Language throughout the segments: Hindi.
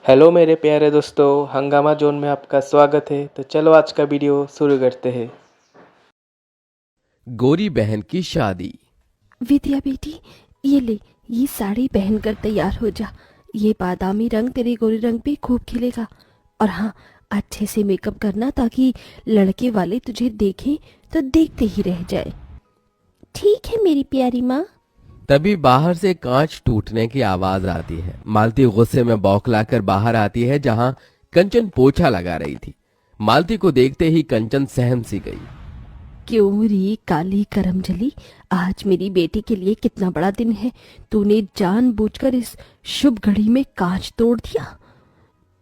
हेलो मेरे प्यारे दोस्तों, हंगामा जोन में आपका स्वागत है। तो चलो आज का वीडियो शुरू करते हैं। गोरी बहन की शादी। विद्या बेटी, ये ले, ये साड़ी पहन कर तैयार हो जा। ये बादामी रंग तेरे गोरे रंग पे खूब खिलेगा। और हाँ, अच्छे से मेकअप करना ताकि लड़के वाले तुझे देखें तो देखते ही रह जाए। ठीक है मेरी प्यारी माँ। तभी बाहर से कांच टूटने की आवाज आती है। मालती गुस्से में बौखलाकर बाहर आती है जहां कंचन पोछा लगा रही थी। मालती को देखते ही कंचन सहम सी गई। क्यों री काली करमजली, आज मेरी बेटी के लिए कितना बड़ा दिन है। तूने जानबूझकर इस शुभ घड़ी में कांच तोड़ दिया।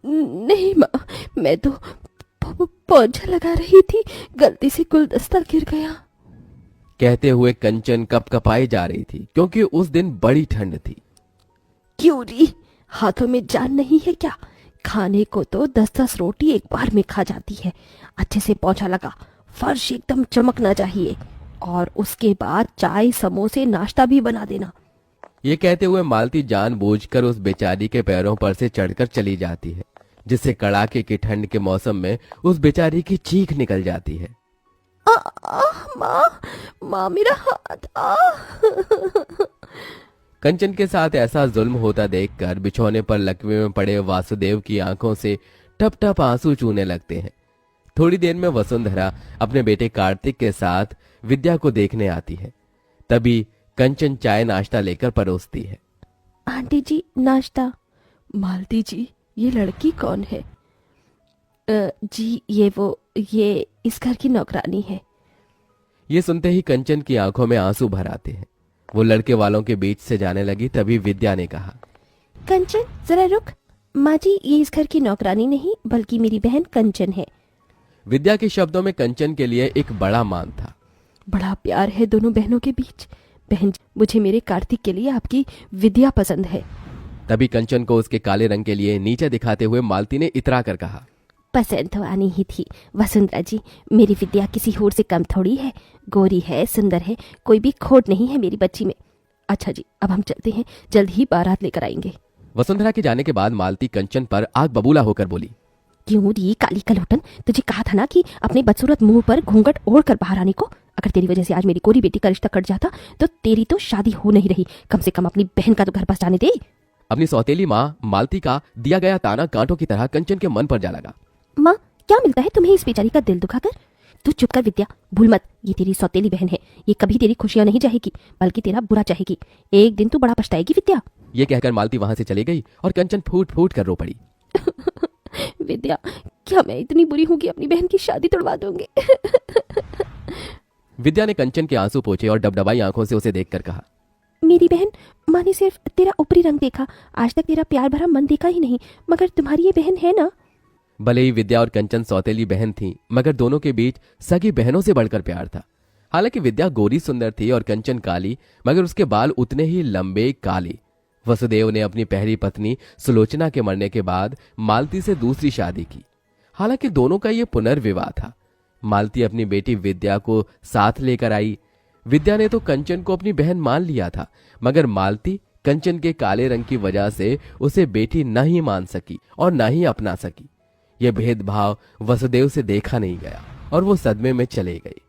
नहीं माँ, मैं तो पोछा लगा रही थी, गलती से गुलदस्ता गिर गया। कहते हुए कंचन कपकपाई जा रही थी क्योंकि उस दिन बड़ी ठंड थी। क्यों री, हाथों में जान नहीं है क्या? खाने को तो 10-10 रोटी एक बार में खा जाती है। अच्छे से पोंछा लगा, फर्श एकदम चमकना चाहिए। और उसके बाद चाय समोसे नाश्ता भी बना देना। ये कहते हुए मालती जानबूझकर उस बेचारी के पैरों पर से चढ़कर चली जाती है, जिससे कड़ाके की ठंड के मौसम में उस बेचारी की चीख निकल जाती है। आ, आ, माँ, माँ मेरा हाथ आ। कंचन के साथ ऐसा जुल्म होता देखकर बिछौने पर लकवे में पड़े वासुदेव की आंखों से टप टप आंसू चूने लगते हैं। थोड़ी देर में वसुंधरा अपने बेटे कार्तिक के साथ विद्या को देखने आती है। तभी कंचन चाय नाश्ता लेकर परोसती है। आंटी जी, नाश्ता। मालती जी, ये लड़की कौन है? जी, ये इस घर की नौकरानी है। ये सुनते ही कंचन की आंखों में आंसू भर आते हैं। वो लड़के वालों के बीच से जाने लगी। तभी विद्या ने कहा, कंचन जरा रुक। माँ जी, ये इस घर की नौकरानी नहीं बल्कि मेरी बहन कंचन है। विद्या के शब्दों में कंचन के लिए एक बड़ा मान था। बड़ा प्यार है दोनों बहनों के बीच। बहन जी, मुझे मेरे कार्तिक के लिए आपकी विद्या पसंद है। तभी कंचन को उसके काले रंग के लिए नीचे दिखाते हुए मालती ने इतरा कर कहा, पसंद तो आनी ही थी वसुंधरा जी। मेरी विद्या किसी और से कम थोड़ी है। गोरी है, सुंदर है, कोई भी खोट नहीं है मेरी बच्ची में। अच्छा जी, अब हम चलते हैं, जल्द ही बारात लेकर आएंगे। वसुंधरा के जाने के बाद मालती कंचन पर आग बबूला होकर बोली, क्यों री काली कलोटन, तुझे कहा था ना कि अपने बदसूरत मुंह पर घूंघट ओढ़ कर बाहर आने को। अगर तेरी वजह से आज मेरी गोरी बेटी का रिश्ता कट जाता तो तेरी तो शादी हो नहीं रही। कम से कम अपनी बहन का तो घर पास जाने दे। अपनी सौतेली माँ मालती का दिया गया ताना कांटों की तरह कंचन के मन पर जा लगा। माँ, क्या मिलता है तुम्हें इस बेचारी का दिल दुखाकर? तू चुप कर विद्या, भूल मत, ये तेरी सौतेली बहन है। ये कभी तेरी खुशियां नहीं चाहेगी बल्कि तेरा बुरा चाहेगी। एक दिन तू बड़ा पछताएगी विद्या। ये कहकर मालती वहां से चली गई और कंचन फूट फूट कर रो पड़ी। विद्या, क्या मैं इतनी बुरी हूँ कि अपनी बहन की शादी तोड़वा दूंगी? विद्या ने कंचन के आंसू पोंछे और डबडबाई आंखों से उसे देखकर कहा, मेरी बहन, माँ ने सिर्फ तेरा ऊपरी रंग देखा, आज तक तेरा प्यार भरा मन देखा ही नहीं। मगर तुम्हारी ये बहन है ना? भले ही विद्या और कंचन सौतेली बहन थीं, मगर दोनों के बीच सगी बहनों से बढ़कर प्यार था। हालांकि विद्या गोरी सुंदर थी और कंचन काली, मगर उसके बाल उतने ही लंबे काले। वसुदेव ने अपनी पहली पत्नी सुलोचना के मरने के बाद मालती से दूसरी शादी की। हालांकि दोनों का यह पुनर्विवाह था। मालती अपनी बेटी विद्या को साथ लेकर आई। विद्या ने तो कंचन को अपनी बहन मान लिया था, मगर मालती कंचन के काले रंग की वजह से उसे बेटी न ही मान सकी और न ही अपना सकी। यह भेदभाव वसुदेव से देखा नहीं गया और वो सदमे में चले गए।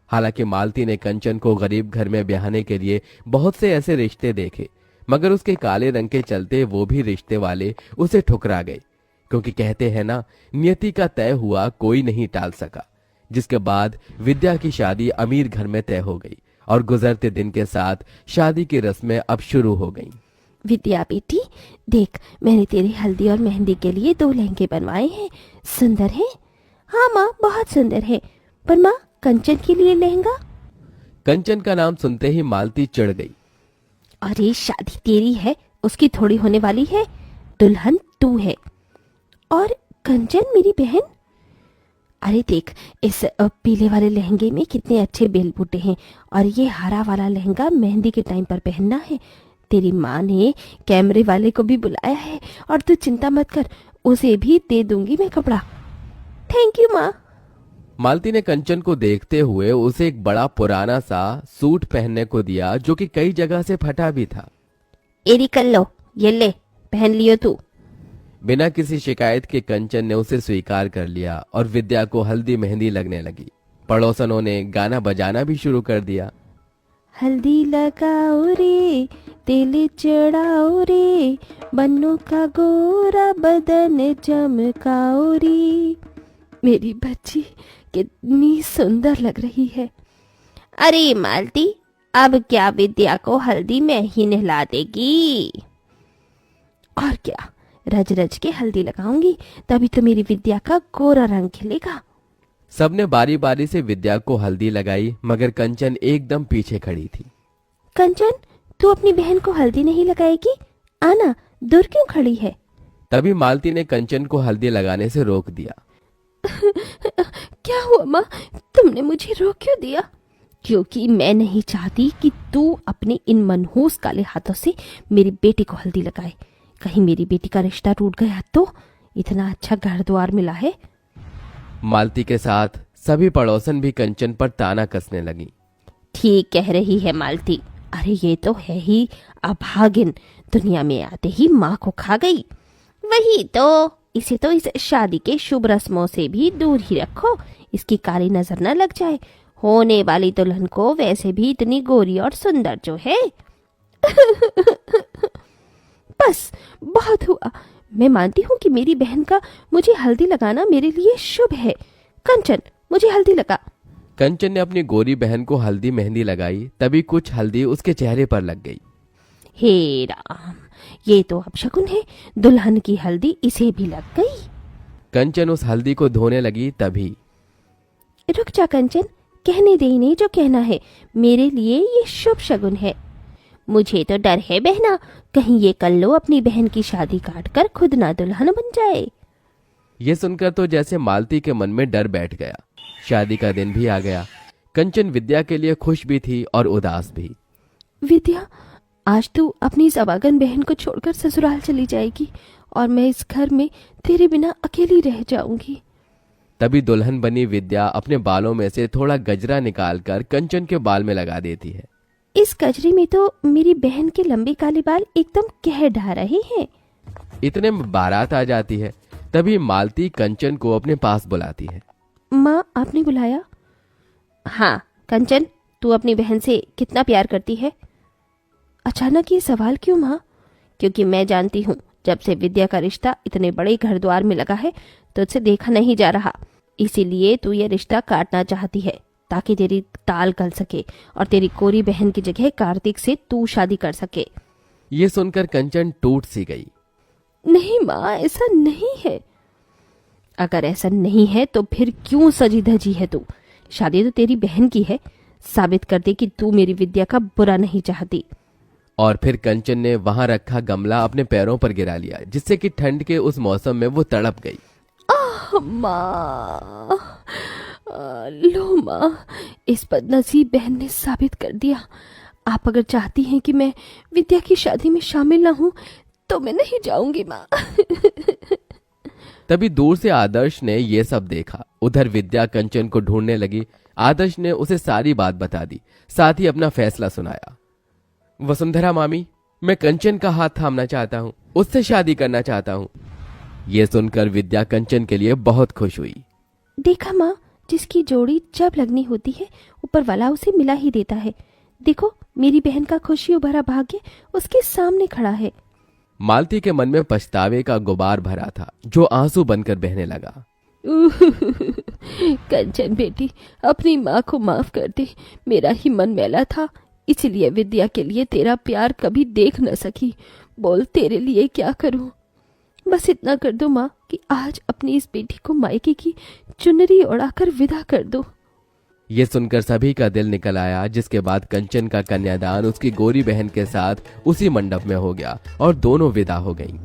हालांकि मालती ने कंचन को गरीब घर में ब्याहने के लिए बहुत से ऐसे रिश्ते देखे, मगर उसके काले रंग के चलते वो भी रिश्ते वाले उसे ठुकरा गए। क्योंकि कहते हैं ना, नियति का तय हुआ कोई नहीं टाल सका। जिसके बाद विद्या की शादी अमीर घर में तय हो गई और गुजरते दिन के साथ शादी की रस्में अब शुरू हो गईं। विद्या बेटी, देख, मैंने तेरे हल्दी और मेहंदी के लिए 2 लहंगे बनवाए हैं। सुंदर है? हाँ माँ, बहुत सुंदर है। पर माँ, कंचन के लिए लहंगा? कंचन का नाम सुनते ही मालती चिढ़ गई। अरे शादी तेरी है, उसकी थोड़ी होने वाली है। दुल्हन तू है और कंचन मेरी बहन। अरे देख, इस पीले वाले लहंगे में कितने अच्छे बेल बूटे हैं और ये हरा वाला लहंगा मेहंदी के टाइम पर पहनना है। तेरी माँ ने कैमरे वाले को भी बुलाया है और तू चिंता मत कर, उसे भी दे दूंगी मैं कपड़ा। थैंक यू माँ। मालती ने कंचन को देखते हुए उसे एक बड़ा पुराना सा सूट पहनने को दिया, जो कि कई जगह से फटा भी था। एरी कर लो, ये ले, पहन लियो तू। बिना किसी शिकायत के कंचन ने उसे स्वीकार कर लिया और विद्या को हल्दी मेहंदी लगने लगी। पड़ोसनों ने गाना बजाना भी शुरू कर दिया। हल्दी लगाओ रे, तेल चढ़ाओ रे, बन्नों का गोरा बदन चमकाओ रे। मेरी बच्ची कितनी सुंदर लग रही है। अरे मालती, अब क्या विद्या को हल्दी में ही नहला देगी? और क्या, रज रज के हल्दी लगाऊंगी, तभी तो मेरी विद्या का गोरा रंग खिलेगा। सबने बारी बारी से विद्या को हल्दी लगाई, मगर कंचन एकदम पीछे खड़ी थी। कंचन, तू अपनी बहन को हल्दी नहीं लगाएगी? आना, दूर क्यों खड़ी है? तभी मालती ने कंचन को हल्दी लगाने से रोक दिया। क्या हुआ माँ, तुमने मुझे रोक क्यों दिया? क्योंकि मैं नहीं चाहती कि तू अपने इन मनहूस काले हाथों से मेरी बेटी को हल्दी लगाए। कहीं मेरी बेटी का रिश्ता टूट गया तो? इतना अच्छा घर द्वार मिला है। मालती के साथ सभी पड़ोसन भी कंचन पर ताना कसने लगी। ठीक कह रही है मालती। अरे ये तो है ही अभागिन, दुनिया में आते ही माँ को खा गई। वही तो, इसे तो इस शादी के शुभ रस्मों से भी दूर ही रखो, इसकी काली नजर न लग जाए। होने वाली दुल्हन को वैसे भी इतनी गोरी और सुंदर जो है। बस बहुत हुआ। मैं मानती हूँ कि मेरी बहन का मुझे हल्दी लगाना मेरे लिए शुभ है। कंचन, मुझे हल्दी लगा। कंचन ने अपनी गोरी बहन को हल्दी मेहंदी लगाई, तभी कुछ हल्दी उसके चेहरे पर लग गई। हे राम, ये तो अपशकुन है। दुल्हन की हल्दी इसे भी लग गई। कंचन उस हल्दी को धोने लगी, तभी रुक जा कंचन, कहने दे इन्हें जो कहना है। मेरे लिए ये शुभ शगुन है। मुझे तो डर है बहना, कहीं ये कल्लो अपनी बहन की शादी काट कर खुद ना दुल्हन बन जाए। ये सुनकर तो जैसे मालती के मन में डर बैठ गया। शादी का दिन भी आ गया। कंचन विद्या के लिए खुश भी थी और उदास भी। विद्या, आज तू अपनी सवागन बहन को छोड़कर ससुराल चली जाएगी और मैं इस घर में तेरे बिना अकेली रह जाऊंगी। तभी दुल्हन बनी विद्या अपने बालों में से थोड़ा गजरा निकालकर कंचन के बाल में लगा देती है। इस गजरे में तो मेरी बहन के लंबे काले बाल एकदम कह ढा रहे हैं। इतने में बारात आ जाती है। तभी मालती कंचन को अपने पास बुलाती है। माँ, आपने बुलाया? हाँ कंचन, तू अपनी बहन से कितना प्यार करती है? अचानक ये सवाल क्यों माँ? क्योंकि मैं जानती हूँ, जब से विद्या का रिश्ता इतने बड़े घर द्वार में लगा है तो उसे देखा नहीं जा रहा। इसीलिए तू ये रिश्ता काटना चाहती है ताकि तेरी ताल गल सके और तेरी कोरी बहन की जगह कार्तिक से तू शादी कर सके। ये सुनकर कंचन टूट सी गई। नहीं माँ, ऐसा नहीं है। अगर ऐसा नहीं है तो फिर क्यों सजी धजी है तू? शादी तो तेरी बहन की है। साबित कर दे कि तू मेरी विद्या का बुरा नहीं चाहती। और फिर कंचन ने वहां रखा गमला अपने पैरों पर गिरा लिया, जिससे कि ठंड के उस मौसम में वो तड़प गई। माँ, लो माँ, इस बदनसीब बहन ने साबित कर दिया। आप अगर चाहती हैं कि मैं विद्या की शादी में शामिल ना हूँ तो मैं नहीं जाऊंगी माँ। तभी दूर से आदर्श ने ये सब देखा। उधर विद्या कंचन को ढूंढने लगी। आदर्श ने उसे सारी बात बता दी, साथ ही अपना फैसला सुनाया। वसुंधरा मामी, मैं कंचन का हाथ थामना चाहता हूँ, उससे शादी करना चाहता हूँ। ये सुनकर विद्या कंचन के लिए बहुत खुश हुई। देखा माँ, जिसकी जोड़ी जब लगनी होती है ऊपर वाला उसे मिला ही देता है। देखो, मेरी बहन का खुशी भरा भाग्य उसके सामने खड़ा है। मालती के मन में पछतावे का गुबार भरा था, जो आंसू बनकर बहने लगा। कंचन बेटी, अपनी माँ को माफ कर दे। मेरा ही मन मैला था, इसलिए विद्या के लिए तेरा प्यार कभी देख न सकी। बोल, तेरे लिए क्या करूं? बस इतना कर दो माँ कि आज अपनी इस बेटी को मायके की चुनरी उड़ाकर विदा कर दो। ये सुनकर सभी का दिल निकल आया, जिसके बाद कंचन का कन्यादान उसकी गोरी बहन के साथ उसी मंडप में हो गया और दोनों विदा हो गईं।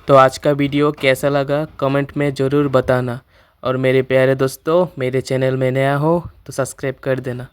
तो आज का वीडियो कैसा लगा कमेंट में ज़रूर बताना, और मेरे प्यारे दोस्तों, मेरे चैनल में नया हो तो सब्सक्राइब कर देना।